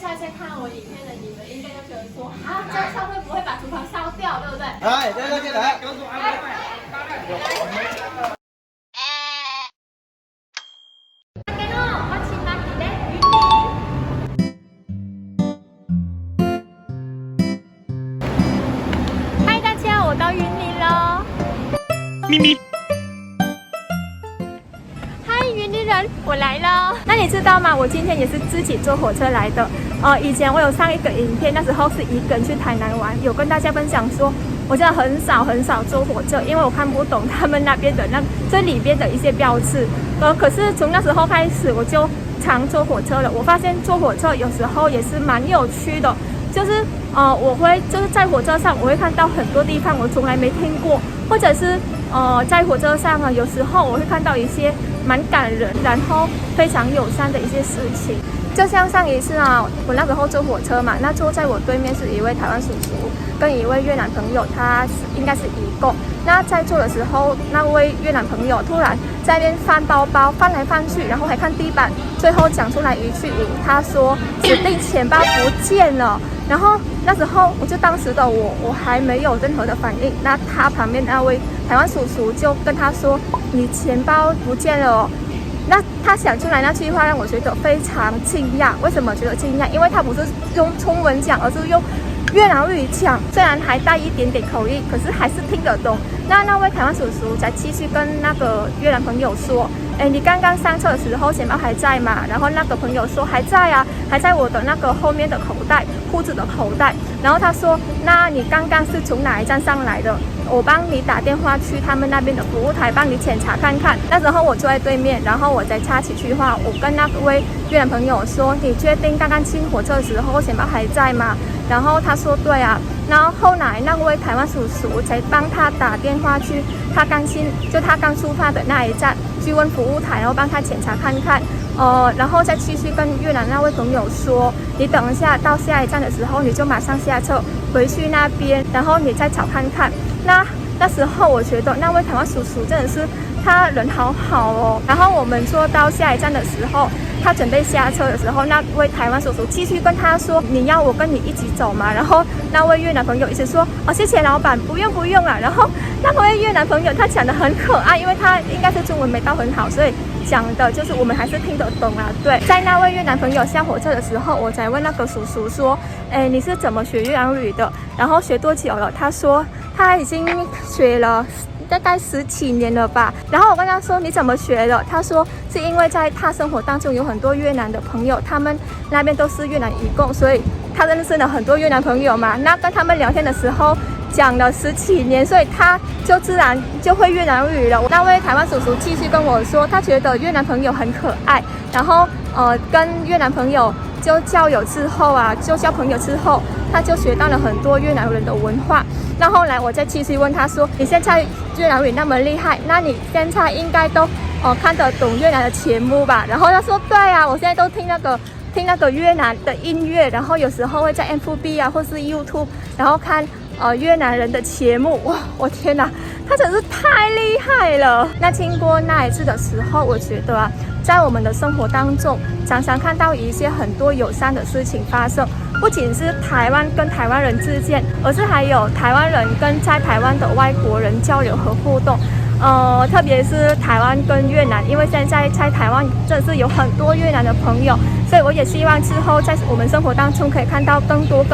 下次看我影片的你们应该就觉得说，啊，这样会不会把厨房烧掉，对不对？哎，对，来，告诉安排。嗨，大家，我到云林了。咪咪。云林人，我来了。那你知道吗？我今天也是自己坐火车来的。以前我有上一个影片，那时候是一个人去台南玩，有跟大家分享说，我真的很少坐火车，因为我看不懂他们那边的这里边的一些标志。可是从那时候开始，我就常坐火车了。我发现坐火车有时候也是蛮有趣的，就是我会就是在火车上，我会看到很多地方我从来没听过，或者是在火车上有时候我会看到一些蛮感人，然后非常友善的一些事情。就像上一次我那时候坐火车嘛，那坐在我对面是一位台湾叔叔跟一位越南朋友，他应该是移工。那在坐的时候，那位越南朋友突然在那边翻包包，翻来翻去，然后还看地板，最后讲出来一句他说指定钱包不见了。然后那时候当时的我还没有任何的反应，那他旁边那位台湾叔叔就跟他说：“你钱包不见了哦。”那他讲出来那句话让我觉得非常惊讶。为什么觉得惊讶？因为他不是用中文讲，而是用越南语讲，虽然还带一点点口音，可是还是听得懂。那位台湾叔叔才继续跟那个越南朋友说：“你刚刚上车的时候钱包还在吗？”然后那个朋友说：“还在啊，还在我的那个后面的口袋，裤子的口袋。”然后他说：“那你刚刚是从哪一站上来的？我帮你打电话去他们那边的服务台，帮你检查看看。”那时候我坐在对面，然后我再插几句话，我跟那位越南朋友说：“你确定刚刚进火车的时候钱包还在吗？”然后他说：“对啊。”然后后来那位台湾叔叔才帮他打电话去他刚出发的那一站去问服务台，然后帮他检查看看。然后再继续跟越南那位朋友说：“你等一下到下一站的时候，你就马上下车回去那边，然后你再找看看。”那时候我觉得那位台湾叔叔真的是他人好好哦。然后我们坐到下一站的时候，他准备下车的时候，那位台湾叔叔继续跟他说：“你要我跟你一起走吗？”然后那位越南朋友一直说：“哦，谢谢老板，不用了。”然后那位越南朋友他讲得很可爱，因为他应该是中文没到很好，所以讲的就是我们还是听得懂啊。对，在那位越南朋友下火车的时候，我才问那个叔叔说：“你是怎么学越南语的？然后学多久了？”他说他已经学了大概10几年了吧。然后我跟他说：“你怎么学的？”他说是因为在他生活当中有很多越南的朋友，他们那边都是越南移工，所以他认识了很多越南朋友嘛。那跟他们聊天的时候讲了10几年，所以他就自然就会越南语了。那位台湾叔叔继续跟我说，他觉得越南朋友很可爱，然后跟越南朋友就交友之后就交朋友之后，他就学到了很多越南人的文化。那后来我再继续问他说：“你现在越南语那么厉害，那你现在应该都看得懂越南的节目吧？”然后他说：“对啊，我现在都听那个越南的音乐，然后有时候会在 FB 或是 YouTube， 然后看越南人的节目。”哇，我天哪，他真是太厉害了！那经过那一次的时候，我觉得在我们的生活当中，常常看到一些很多友善的事情发生，不仅是台湾跟台湾人之间，而是还有台湾人跟在台湾的外国人交流和互动。特别是台湾跟越南，因为现在在台湾真的是有很多越南的朋友，所以我也希望之后在我们生活当中可以看到更多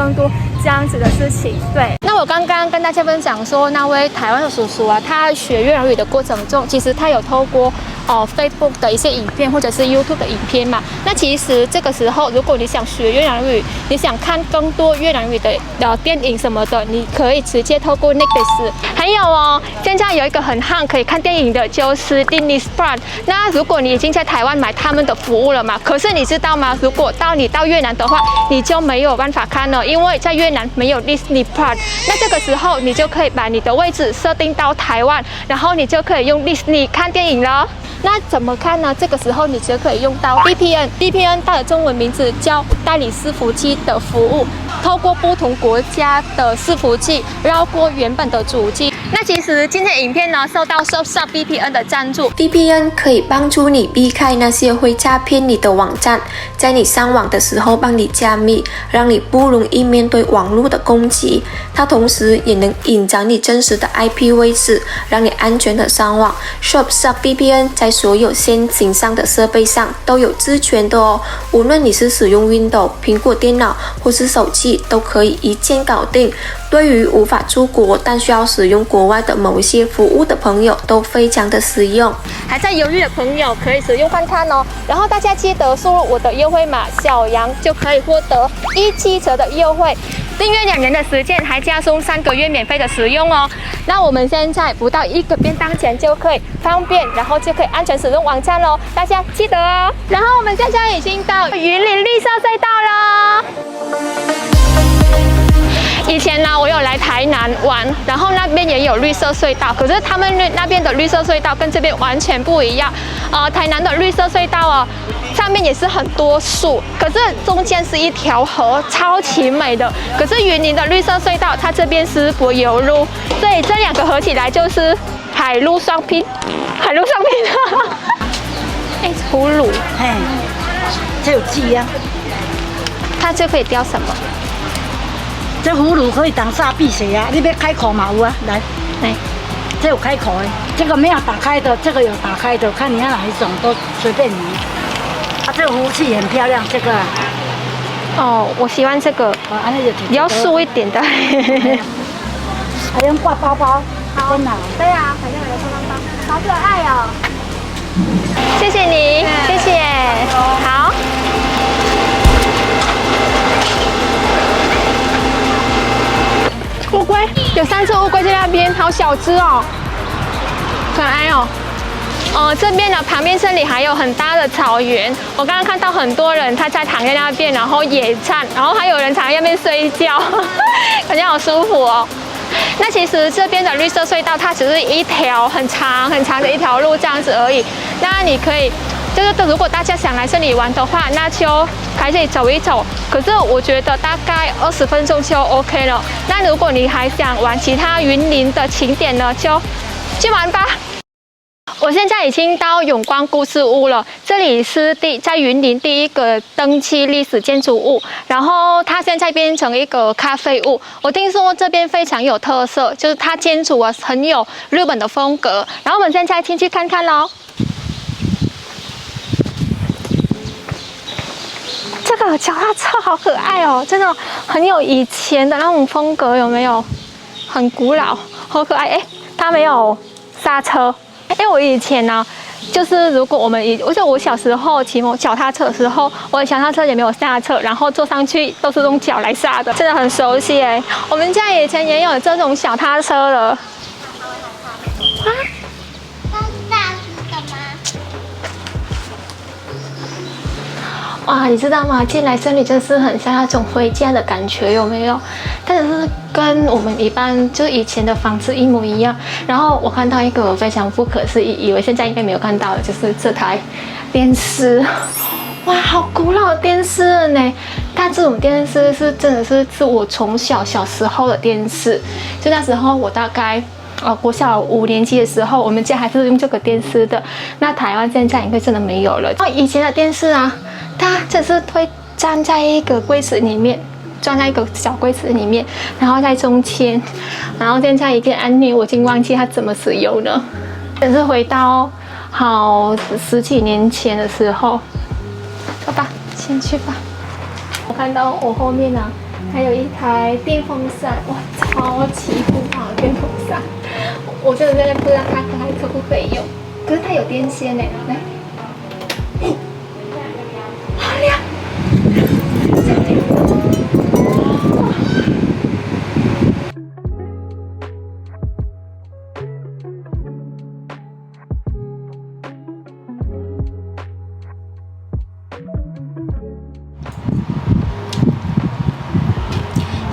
这样子的事情。对，那我刚刚跟大家分享说，那位台湾的叔叔他学越南语的过程中，其实他有透过Facebook 的一些影片或者是 YouTube 的影片嘛。那其实这个时候，如果你想学越南语，你想看更多越南语的电影什么的，你可以直接透过 Netflix。还有现在有一个很夯可以看电影的，就是 Disney Plus。那如果你已经在台湾买他们的服务了嘛，可是你知道吗？如果你到越南的话，你就没有办法看了，因为在越南没有 Disney Plus。那这个时候，你就可以把你的位置设定到台湾，然后你就可以用 Disney 看电影了。那怎么看呢？这个时候你就可以用到 VPN， 它的中文名字叫代理伺服器的服务，透过不同国家的伺服器绕过原本的主机。那其实今天影片呢受到 SurfShark VPN 的赞助 ，VPN 可以帮助你避开那些会诈骗你的网站，在你上网的时候帮你加密，让你不容易面对网络的攻击。它同时也能隐藏你真实的 IP 位置，让你安全的上网。Shopshark VPN 在所有先行上的设备上都有自权的哦，无论你是使用 Windows、苹果电脑或是手机，都可以一键搞定。对于无法出国但需要使用国外的某一些服务的朋友，都非常的实用。还在犹豫的朋友可以使用看看哦。然后大家记得输入我的优惠码小杨，就可以获得17折的优惠。订阅2年的时间，还加送3个月免费的使用哦。那我们现在不到1个便当钱就可以方便，然后就可以安全使用网站喽。大家记得哦。然后我们现在已经到云林绿色隧道了。以前呢，我有来台南玩，然后那边也有绿色隧道，可是他们那边的绿色隧道跟这边完全不一样。台南的绿色隧道哦，上面也是很多树，可是中间是一条河，超级美的。可是云林的绿色隧道，它这边是柏油路，所以这2个合起来就是海陆双拼，海陆双拼。哎，葫芦，嘿，这有鸡啊，它就可以雕什么？这葫芦可以当煞辟邪啊！你要开口嘛有啊？来，这有开口的，这个没有打开的，这个有打开的，看你要哪一种都随便你。啊，这个福气很漂亮，这个。哦，我喜欢这个，比较素一点的。还用挂包包，好，对啊，反正有个包包，好可爱哦。谢谢你，谢谢。好。乌龟有3只乌龟在那边，好小只哦，可爱哦。这边呢，旁边这里还有很大的草原。我刚刚看到很多人他在躺在那边，然后野餐，然后还有人躺在那边睡觉，感觉好舒服哦。那其实这边的绿色隧道，它只是一条很长很长的一条路这样子而已。那你可以，就是如果大家想来这里玩的话，那就开始走一走。可是我觉得大概20分钟就 OK 了。那如果你还想玩其他云林的景点呢，就去玩吧。我现在已经到永光故事屋了，这里是在云林第一个登记历史建筑物，然后它现在变成一个咖啡屋。我听说这边非常有特色，就是它建筑啊很有日本的风格。然后我们现在进去看看咯。这个脚踏车好可爱哦，真的很有以前的那种风格，有没有？很古老，好可爱。哎，它没有刹车。因为我以前呢，就是如果我小时候骑脚踏车的时候，我的脚踏车也没有刹车，然后坐上去都是用脚来刹的，真的很熟悉哎。我们家以前也有这种小踏车了。啊？哇，你知道吗？进来这里就是很像那种回家的感觉，有没有？但是跟我们一般就是以前的房子一模一样。然后我看到一个非常不可思议，以为现在应该没有看到的，就是这台电视。哇，好古老的电视呢！它这种电视真的是我从小时候的电视，就那时候我大概。国小5年级的时候，我们家还是用这个电视的。那台湾现在应该真的没有了。以前的电视啊，它只是会站在一个柜子里面，装在一个小柜子里面，然后在中间，然后现在一个按钮，我已经忘记它怎么使用了。只是回到好10几年前的时候。走吧，先去吧。我看到我后面啊。还有一台电风扇，哇，超级古老的电风扇，我真的不知道它还可不可以用，可是它有电线呢，来，好亮，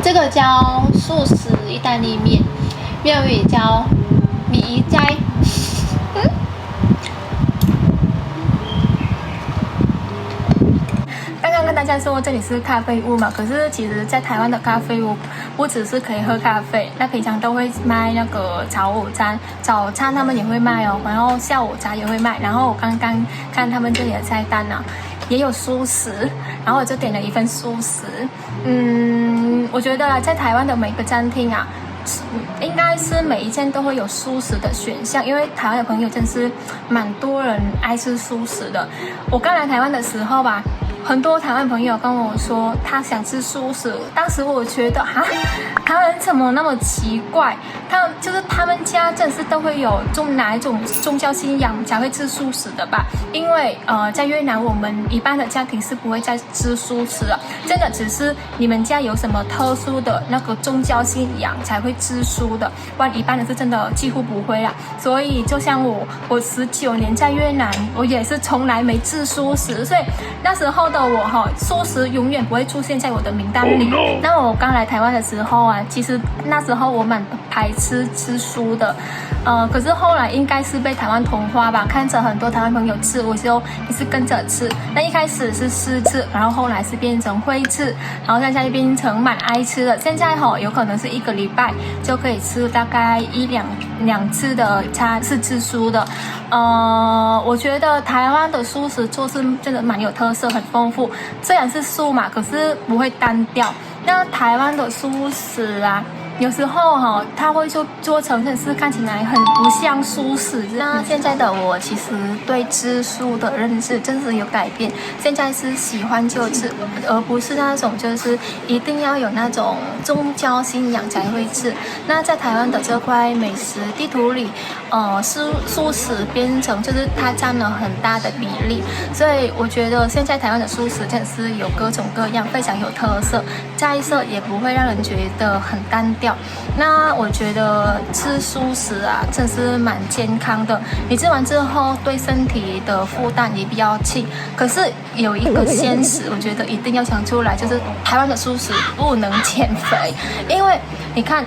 这个叫素食意大利面，粤语叫米宜斋。刚刚跟大家说这里是咖啡屋嘛，可是其实在台湾的咖啡屋不只是可以喝咖啡，那平常都会卖那个早餐他们也会卖哦，然后下午茶也会卖。然后我刚刚看他们这里的菜单啊，也有蔬食，然后我就点了一份蔬食。我觉得在台湾的每个餐厅啊，应该是每一间都会有蔬食的选项，因为台湾的朋友真是蛮多人爱吃蔬食的。我刚来台湾的时候吧，很多台湾朋友跟我说他想吃蔬食，当时我觉得台湾人怎么那么奇怪？他们家真是都会有哪一种宗教信仰才会吃素食的吧？因为在越南我们一般的家庭是不会再吃素食了，真的只是你们家有什么特殊的那个宗教信仰才会吃素的，不然一般人是真的几乎不会啦。所以就像我19年在越南，我也是从来没吃素食，所以那时候的我素食永远不会出现在我的名单里。那我刚来台湾的时候啊，其实那时候我蛮排斥吃素的，可是后来应该是被台湾同化吧，看着很多台湾朋友吃，我就也是跟着吃。那一开始是试吃，然后后来是变成会吃，然后现在变成蛮爱吃的。现在有可能是1个礼拜就可以吃大概2次的餐是吃素的。我觉得台湾的素食做事真的蛮有特色，很丰富。虽然是素嘛，可是不会单调。那台湾的素食啊，有时候它会做成真是看起来很不像素食。那现在的我其实对吃素的认识真是有改变，现在是喜欢就吃，而不是那种就是一定要有那种宗教信仰才会吃。那在台湾的这块美食地图里，素食变成就是它占了很大的比例，所以我觉得现在台湾的素食真的是有各种各样，非常有特色，菜色也不会让人觉得很单调。那我觉得吃素食啊，真是蛮健康的。你吃完之后对身体的负担也比较轻。可是有一个现实，我觉得一定要讲出来，就是台湾的素食不能减肥，因为你看，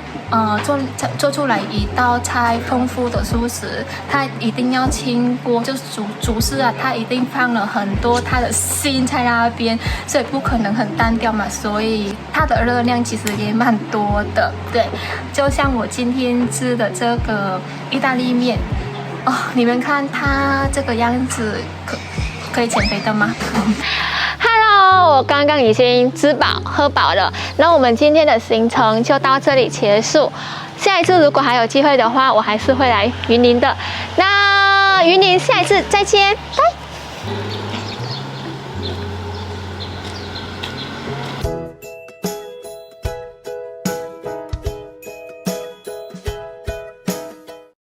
做出来一道菜丰富的素食，它一定要清锅，就是主食啊，它一定放了很多它的心在那边，所以不可能很单调嘛，所以它的热量其实也蛮多的。对，就像我今天吃的这个意大利面，你们看它这个样子，可以减肥的吗？Hello， 我刚刚已经吃饱喝饱了，那我们今天的行程就到这里结束。下一次如果还有机会的话，我还是会来云林的。那云林下一次再见，拜。